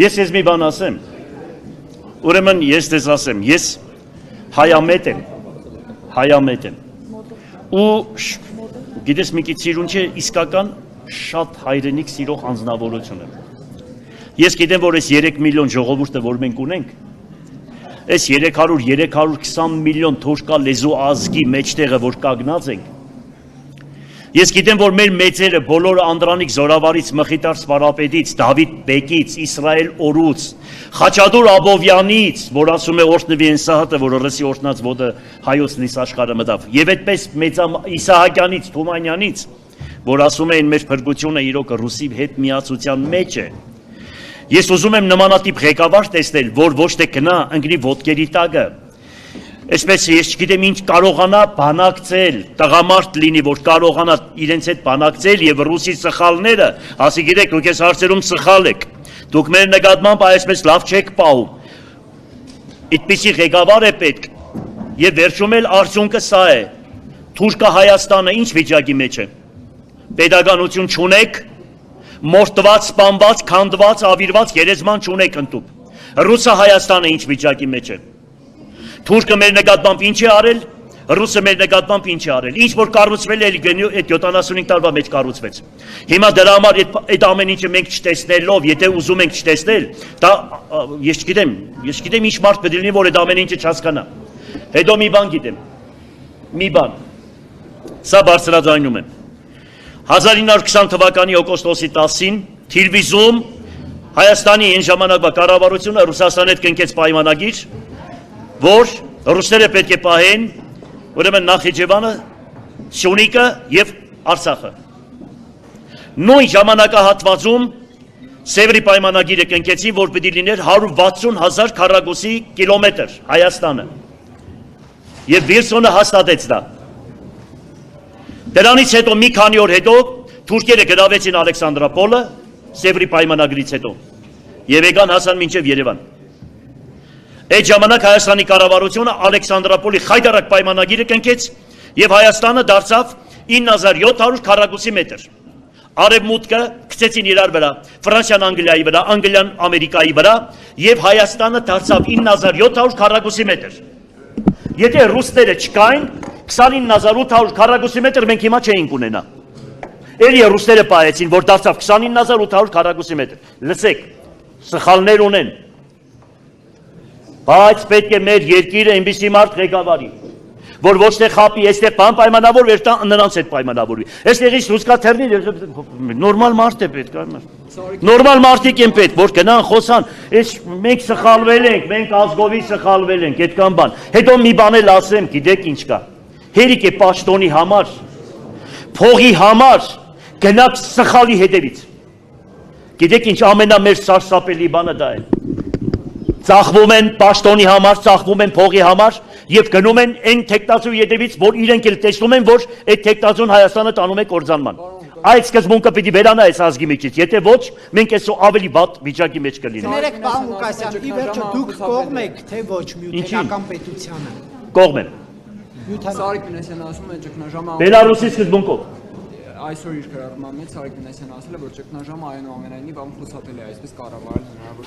Ես մի բան ասեմ, ուրեմն ես դες ասեմ, ես հայամետ եմ, ու գիտես մի քիչ սիրուն չէ, իսկական շատ հայրենիք սիրող անձնավորություն եմ։ Ես գիտեմ, որ այս 3 միլիոն ժողովուրդը, որ մենք ունենք, այս 300-320 միլիոն թուրքա լեզու ազգի մեջտեղը, որ կանգնած ենք, ես գիտեմ, որ մեր մեծերը բոլորը Անդրանիկ Զորավարից, Մխիթար Սպարապետից, Դավիթ Բեկից, Իսրայել Օրուց, Խաչատուր Աբովյանից, որ ասում է օրհնվի այն Սահակը, որ ռսի օրհնած ոտը հայոց լիս աշխարհը մտավ, եւ այդպես մեծ Իսահակյանից, Թումանյանից, որ ասում էին մեր փրկությունը իրոք ռուսի հետ միացության մեջ է։ Ես ուզում եմ նմանատիպ ղեկավար տեսնել, որ ոչ թե գնա ընկնի ոտքերի տակը, այսպես ես չգիտեմ ինչ կարողանա բանակցել, տղամարդ լինի, որ կարողանա իրենց հետ բանակցել եւ ռուսի սխալները, ասի գիտեք, դուք ես հարցերում սխալ եք, դուք մեր նկատմամբ այսպես լավ չեք պահում, այդպիսի ղեկավար է պետք եւ վերջում էլ արդյունքը սա է, Թուրքա Հայաստանը ինչ վիճակի մեջ է, պետականություն չունեք, մորթված, սպանված, քանդված, ավիրված գերեզման չունեք ընդուp, Ռուսը Հայաստանը ինչ վիճակի մեջ է, Թուրքը մեր նկատմամբ ինչ է արել, ռուսը մեր նկատմամբ ինչ է արել, ինչ որ կառուցվել է այդ 75 տարվա մեջ կառուցվեց։ Հիմա դրա համար այդ ամեն ինչը մենք չտեսնելով, եթե ուզում ենք չտեսնել, դա ես գիտեմ ինչ մարդ պետք է լինի, որ այդ ամեն ինչը չհասկանա։ Հետո մի բան գիտեմ։ Մի բան։ Սա բարձրաձայնում եմ։ 1920 թվականի օգոստոսի 10-ին Թիլվիզում Հայաստանի այն ժամանակվա կառավարությունը Ռուսաստանի հետ կնքեց պայմանագիր, որ ռուսները պետք է պահեն ուրեմն Նախիջևանը, Սյունիքը եւ Արցախը։ Նույն ժամանակահատվածում Սևրի պայմանագիրը կնքեցին, որ պետք է լիներ 160,000 քառակուսի կիլոմետր Հայաստանը։ Եվ Վիլսոնը հաստատեց դա։ Դրանից հետո մի քանի օր հետո թուրքերը գրավեցին Ալեքսանդրապոլը Սևրի պայմանագրից հետո եւ եկան հասան մինչեւ Երևան։ Այդ ժամանակ Հայաստանի կառավարությունը Ալեքսանդրապոլի խայտարակ պայմանագիրը կնքեց եւ Հայաստանը դարձավ 9700 քառակուսի մետր։ Արևմուտքը գցեցին իրար վրա, Ֆրանսիան Անգլիայի վրա, Անգլիան Ամերիկայի վրա եւ Հայաստանը դարձավ 9700 քառակուսի մետր։ Եթե ռուսները չկային, 29800 քառակուսի մետր մենք հիմա չէինք ունենա։ Էլի ռուսները պահեցին, որ դարձավ 29800 քառակուսի մետր։ Լսեք, սխալներ ունեն։ Բայց պետք է մեր երկիրը այնպիսի մարդ ղեկավարի, որ ոչ թե խապի, այստեղ բան պայմանավորվի, նրանց հետ պայմանավորվի։ Այստեղից լուսկա թեռնի նորմալ մարդ է պետք, նորմալ մարդիկ են պետք, որ գնան խոսան, այս մենք սխալվել ենք, մենք ազգովի սխալվել ենք, այդքան բան։ Հետո մի բան էլ ասեմ, գիտեք ինչ կա։ Հերիք է պաշտոնի համար, փողի համար գնաք սխալի հետևից։ Գիտեք ինչ ամենամեծ սարսափելի բանը դա է։ Ծախվում են պաշտոնի համար, ծախվում են փողի համար եւ գնում են այն թեկտածու յետևից, որ իրենք էլ տեսնում են, որ այդ թեկտածուն Հայաստանը տանում է կորձանման։ Այդ սկզբունքը պիտի վերանա այս ազգի միջից, եթե ոչ, մենք այսօ ավելի վատ վիճակի մեջ կլինենք։ Ներեք, պարոն Ղուկասյան, ի վերջո դուք կողմ եք, թե ոչ միութենական պետությանը։ Կողմ եմ։ Սարիկ Մինասյանը ասում է ճգնաժամը Բելարուսի սկզբունքով։ Այսօր իր գրառման մեջ Սարիկ Մինասյանը ասել է, որ ճգնաժամը այնուամենայնիվ ամխուսափել է, այսպես կառավարել հնարավոր։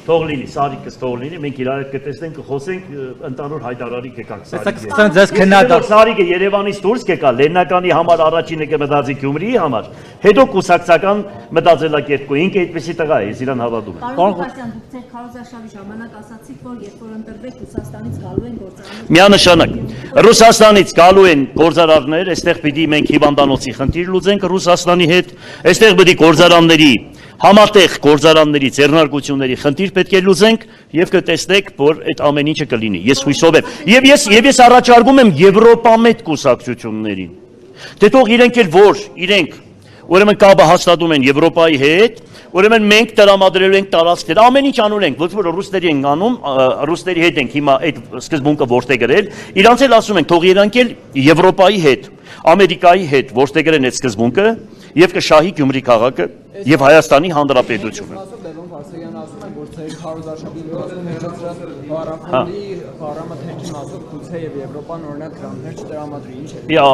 Թող լինի, Սարիկս թող լինի, մենք իրար հետ կտեսնենք, կխոսենք, ընդհանուր հայտարարի կգանք Սարիկի։ Սարիկը Երևանից դուրս կեկա, Լեննականի համար առաջինը կմտածի Գյումրիի համար, հետո կուսակցական մտածելակերպ, ինքը այդպեսի տղա է, ես իրան հավատում եմ։ Պարոն Ղուկասյան, դուք ձեր քարոզարշավի ժամանակ ասացիք, որ երբ որ ընտրվեք Ռուսաստանից գալու են գործարաններ։ Միանշանակ, Ռուսաստանից գալու են գործարարներ, այստեղ պիտի մենք հիվանդանոցի խնդիր լուծենք Ռուսաստանի հետ, այստեղ պետք է գործարանների, համատեղ գործարանների, ձեռնարկությունների խնդիր պետք է լուծենք եւ կտեսնեք, որ այդ ամեն ինչը կլինի։ Ես հույսով եմ։ Եվ ես առաջարկում եմ Եվրոպամետ կուսակցություններին։ Դե թող իրենք էլ որ, իրենք ուրեմն կապը հաստատում են Եվրոպայի հետ, ուրեմն մենք տրամադրելու ենք տարածքներ, ամեն ինչ անում ենք, ոչ որ ռուսների ենք անում, ռուսների հետ ենք հիմա այդ սկզբունքը որտե գրել, իրանց էլ ասում ենք, թող իրանք էլ Եվրոպայի հետ, Ամերիկայի հետ որտե գրեն այդ սկզբունքը եւ կշահի Գյումրի քաղաքը եւ Հայաստանի Հանրապետությունը։ Ղուկասյանն ասում է, որ ձեր քարոզարշավի ներկայացրած Հարավի պարամետրի մասով գուցե եւ Եվրոպան օրինակ գրանտներ չտրամադրի, ինչ է։ Յա,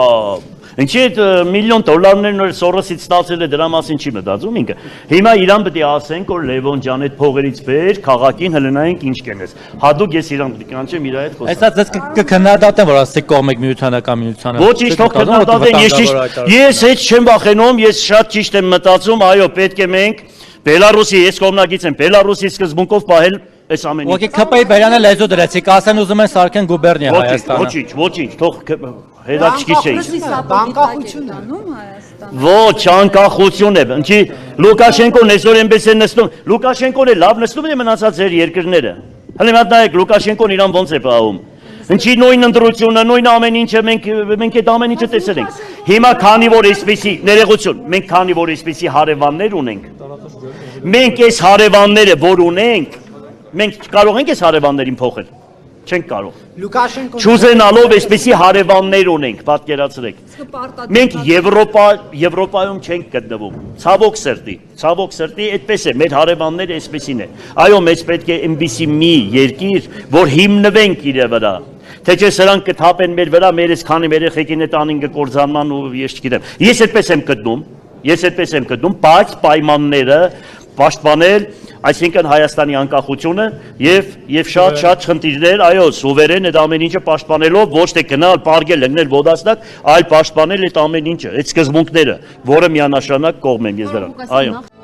ինչի այդ միլիոն դոլարներն որ Սորոսից ստացել է դրա մասին չի մտածում ինքը։ Հիմա իրան պետք է ասենք, որ Լևոն ջան այդ փողերից վեր քաղաքին հլնայինք ինչ կենես։ Հատուկ ես իրան պետք է կանչեմ իր այդ խոսքը։ Այսա ձեզ կքննադատեմ, որ ասեք կողմեք միութանական միությանը։ Ոչինչ թող քննադատեն, ես հետ չեմ վախենում, ես շատ ճիշտ եմ մտածում, այո, պետք է մենք Բելարուսի, ես կողմնակից եմ, Բելարուսի սկզբունքով պահել այս ամեն ինչը։ Ոգի ԿՊ-ի բերանը լեզու դրեցիք, ասեն ուզում են սարքեն գուբերնիա Հայաստանը։ Ոչինչ, թող հետաքրքիր չէ։ Բանկախություն է։ Ոչ, անկախություն է։ Ինչի Լուկաշենկոն այսօր այնպես է նստում։ Լուկաշենկոն է լավ նստում է մնացած ձեր երկրները։ Հələ մատ նայեք Լուկաշենկոն իրան ոնց է պահում։ Ինչի նույն ընտրությունը, նույն ամեն ինչը մենք այդ ամեն ինչը տեսել ենք։ Հիմա քանի որ այսպեսի ներողություն, մենք քանի որ այսպեսի հարևաններ ունենք։ Մենք այս հարևանները որ ունենք, մենք կարող ենք այս հարևաններին փոխել։ Չենք կարող։ Լուկաշենկոն Չուզենալով այսպեսի հարևաններ ունենք, պատկերացրեք։ Մենք Եվրոպայում չենք գտնվում։ Ցավոք սրտի, այդպես է, մեր հարևանները այսպեսին է։ Այո, մեզ պետք է այնպիսի մի երկիր, որ հիմնվենք իր վրա։ Թե չէ սրանք կթափեն մեր վրա, մեր այս քանի երեխեքին այդ անին կկործանման ու ես չգիտեմ։ Ես այդպես եմ գտնում, բայց պայմանները պաշտպանել, այսինքն Հայաստանի անկախությունը եւ շատ խնդիրներ, այո, սուվերեն այդ ամեն ինչը պաշտպանելով ոչ թե գնալ, պարգել, լգնել ոդաստակ, այլ պաշտպանել այդ ամեն ինչը, այդ սկզբունքները, որը միանշանակ կողմ եմ ես դրան։ Այո։